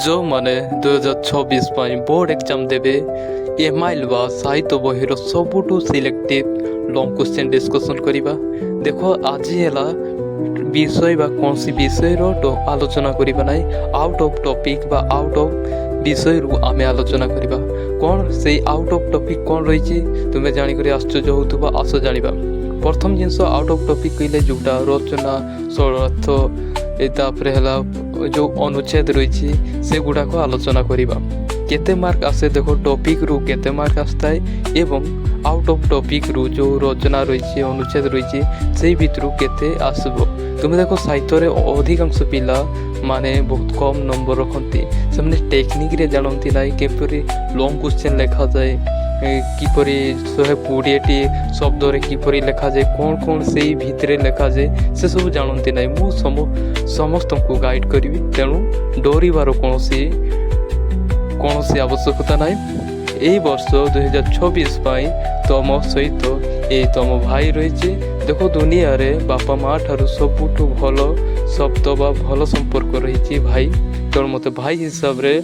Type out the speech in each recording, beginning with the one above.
जो मैंने 2026 board exam देवे एमआईएल बा साहित्य बहिर सबुठू सिलेक्टिव लॉन्ग क्वेश्चन डिस्कशन करिबा। देखो आज है विषय बा कौन सी विषय आलोचना करिबा नहीं, आउट ऑफ टॉपिक बा आउट ऑफ विषय आमे आलोचना करिबा। कौन से आउट ऑफ टॉपिक कौन रही तुम्हें जानिक आश्चर्य होतुबा। आस जानिबा। प्रथम जिनस आउट ऑफ टॉपिक कहले जोटा रचना सरलार्थ तापर जो अनुच्छेद रही से गुड़ाक आलोचना करिबा। केते मार्क आसे देखो टॉपिक रु केते मार्क आसताए एवं आउट ऑफ टॉपिक रु जो रचना रही अनुच्छेद रही से भितर केते आसबो। तुम देखो साहित्य रे अधिकांश पिला माने बहुत कम नंबर रखती से टेक्निक रे जानती ना किपरि लॉन्ग क्वेश्चन लिखा जाए, किपरि 120 शब्द किपरि लिखा जाए, कौन कौन से भितर लिखा जाए से सब जानती ना। मु समस्त को गाइड करी, तेणु डरबार कौन सी आवश्यकता ना। यही वर्ष 2026 तुम सहित ये तुम भाई रही। देखो दुनिया रे बापा माँ ठार सबुठू भल शब्द बा भल संपर्क रही भाई, तेणु मत भाई हिसाब रे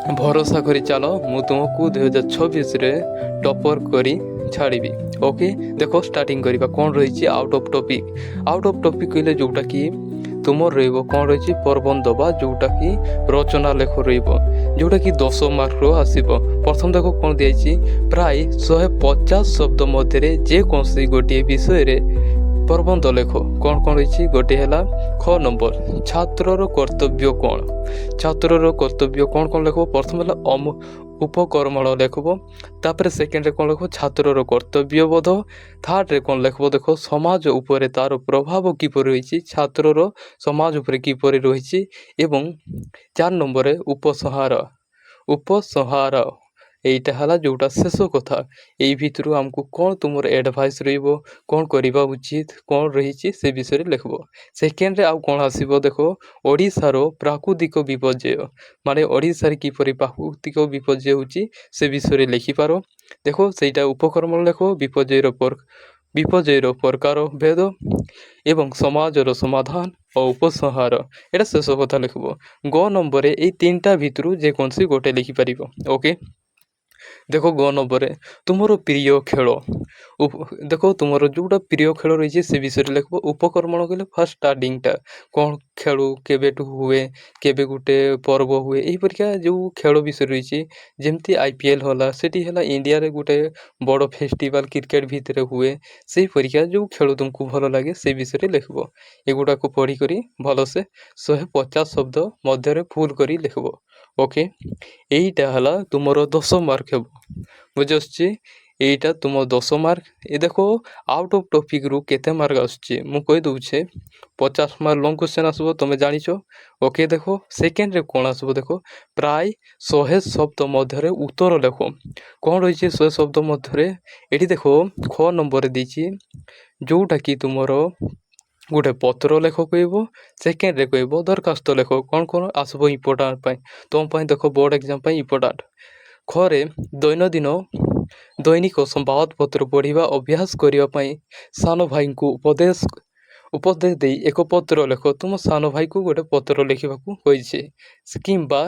भरोसा करी चलो। मु तुमको 2026 रे टॉपर करी छाड़ी। ओके देखो स्टार्टिंग करवा कौन रही out of topic. Out of topic कहले जोटा कि तुम कौन रही प्रबंध बा जोटा कि रचना लेख जोटा कि 10 मार्क आसब। प्रथम देखो कौन दिखाई प्राय 150 शब्द मध्य जेकोसी गोटे विषय रे प्रबंध लेख। कौन कौन रही गोटे है ख नंबर छात्रर कर्तव्य कौन। छात्रर कर्तव्य कौन कौन लेख। प्रथम है उपकर्मण लेखब, तापर सेकेंड रे कौन लेख छात्रर कर्तव्य बोध, थर्ड रे कौन लेखब देखो समाज उपरे तार प्रभाव किपर रही, छात्रर समाज उपरे किपर रही, एवं 4 नंबर उपसंहार। उपसंहार यहीटा है जोटा शेष कथा। यही भितर आमको कौन तुम एडभाइस कौन करवा उचित कौन रही से विषय लिखब। सेकेंड रे आउ कौन आसब देखो ओडिशार प्राकृतिक विपर्यय, माने ओडिशार किपरि प्राकृतिक विपर्यय होची से विषय लिखिपार। देखो सेटा उपकर्म लेख, विपर्ययर प्रकार भेद एवं समाजर समाधान और उपसंहार एटा शेष कथा लिखब। ग नंबर ये 3टा भितर जेकोसी गोटे लिखिपार। ओके देखो ग नंबर तुमर प्रिय खेल। देखो तुमर जोटा प्रिय खेल रही से विषय लिखब। उपकर्मण कहले फास्ट स्टार्टिंगटा कौन खेलु केबेटू हुए केबे गुटे पर्व हुए यही परिका जो खेल विषय रही जमती आईपीएल होला सेठी है इंडिया रे गुटे बड़ फेस्टिवल क्रिकेट भितर हुए से परिका जो खेल तुमको भल लगे से विषय लिखब। एगुड़ा को पढ़ी करी भल से 150 शब्द मध्य फुल करी लिखब। ओके यहीटा है तुमर 10 मार्क है बुझे। यहीटा तुम 10 मार्क। ये देखो आउट ऑफ टॉपिक रु केते मार्क आसुचे मु कहि दउछे 50 मार्क लॉन्ग क्वेश्चन आसबो तुम जानिछो। ओके देखो सेकेंड रे कौन आसबो देखो प्राय 100 शब्द मध्य उत्तर लेख। कौन रही 100 शब्द मध्य ये देखो ख नंबर देछि जोटा कि तुमर गोटे पत्र लेख कह, सेकेंड रे कह दरखास्त लेख। कौन कौन आसब इम्पोर्टाट तुम देखो बोर्ड एग्जाम इम्पोर्टाट। खरे दैनिक संवाद पत्र पढ़ा अभ्यास करने सान भाई को उपदेश दे एक पत्र लेख। तुम सान भाई को गोटे पत्र लिखा कही किंबा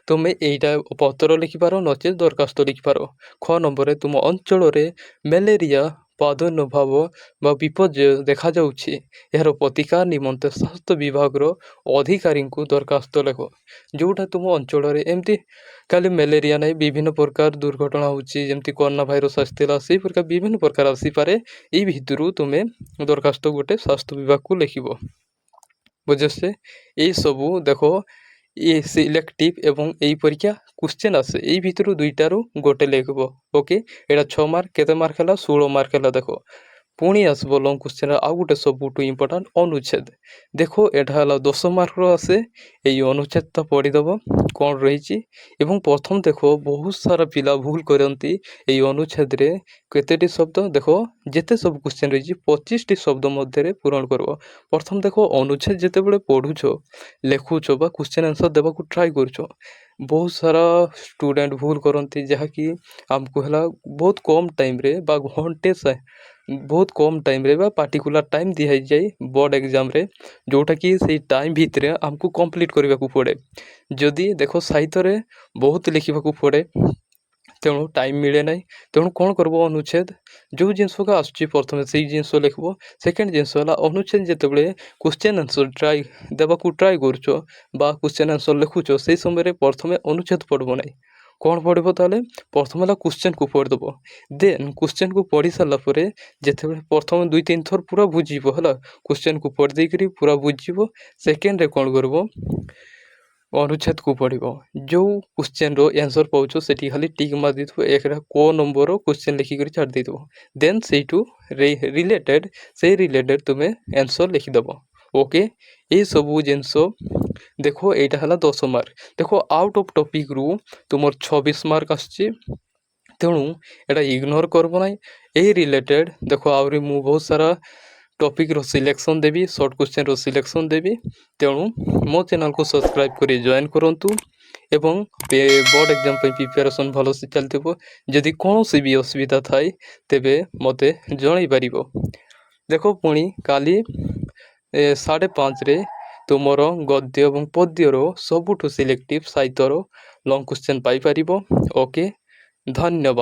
तुम यहीटा पत्र लिखिपार नचे दरखास्त लिखिपार। ख नंबर तुम अंचल मेलेरिया प्रादुर्भाव बा विपर्यय देखा जाउछि यार प्रतिकार निमंते स्वास्थ्य विभाग अधिकारी को दरखास्त लेख। जोटा तुम अंचल एमती खाली मेलेरिया नहीं विभिन्न प्रकार दुर्घटना होची जमती कोरोना भाइरस आसला से प्रकार विभिन्न प्रकार आसीपारे यही भितर तुम्हें दरखास्त गोटे स्वास्थ्य विभाग को लिखब बुझे से। यही सबू देखो ये सिलेक्टिव एवं यही परीक्षा क्वेश्चन आसे यही भितर 2टारू गोटे लिखब। ओके एटा 6 मार्क केते मार्क है 16 मार्क है। देखो पुणी आसब लॉन्ग क्वेश्चन आउ गोटे सबुठू इम्पोर्टाट अनुच्छेद। देखो एटा है 10 मार्क आसे यही अनुच्छेद पढ़ीदेव कौन रही। एवं प्रथम देखो बहुत सारा पिला भूल करती यही अनुच्छेद रे केतेटी शब्द देखो जेते सब क्वेश्चन रही 25टी शब्द मध्य पूरण कर। प्रथम देखो अनुच्छेद जिते बड़े पढ़ुछ लिखुच बा क्वेश्चन आंसर देवा ट्राई करुच बहुत सारा स्टूडेंट भूल करती जहाँकि आमको है बहुत कम टाइम रे बा घंटे से बहुत कम टाइम रे बा पार्टिकुलर टाइम दिया जाए बोर्ड एग्जाम रे जोटा कि से टाइम भितर आमको कंप्लीट करने को पड़े जदि देख साहित्य रे बहुत लिखा पड़े तेणु टाइम मिले ना तेणु कौन करब अनुच्छेद जो जिनस आसूँ प्रथम से जिनस लिखब सेकेंड जिनस अनुच्छेद जिते क्वेश्चन आंसर ट्राई देवाक ट्राए करुच क्वेश्चन आंसर लिखुच से समय प्रथम अनुच्छेद पढ़ब ना कौन पढ़ब ताले प्रथम है क्वेश्चन को पढ़ीदेव देन क्वेश्चन को पढ़ी सारापर जिते प्रथम 2-3 थर पूरा बुझीब है क्वेश्चन को पढ़ देकर पूरा बुझीब सेकेंड कौन करब अनुच्छेद को पढ़ जो क्वेश्चन रो आंसर पाउछ से खाली टिक मार देथु एक को नंबर क्वेश्चन लिखिक छाड़ देथु देन से रिलेटेड तुम्हें आंसर लिखिदेव ओके ये सबू जिनस देखो यहाँ है 10 मार्क देखो आउट ऑफ टॉपिक रू तुम 26 मार्क आसची तेणु यहाँ इग्नोर करब ना यही रिलेटेड देखो आहरी मु बहुत सारा टॉपिक रो सिलेक्शन देवी शॉर्ट क्वेश्चन रो सिलेक्शन देवी तेणु मो चैनल को सब्सक्राइब कर जॉइन करंतु एवं बोर्ड एग्जाम प्रिपेरेसन भल से चलती जदि कौन सी भी असुविधा थाए तेबे मते जणई पारिबो देखो पुणी काली 5:30 रे तुमर गद्य और पद्यर सबुठ सिलेक्टिव साहित्यर लंग क्वेश्चन पाई परिबो ओके धन्यवाद।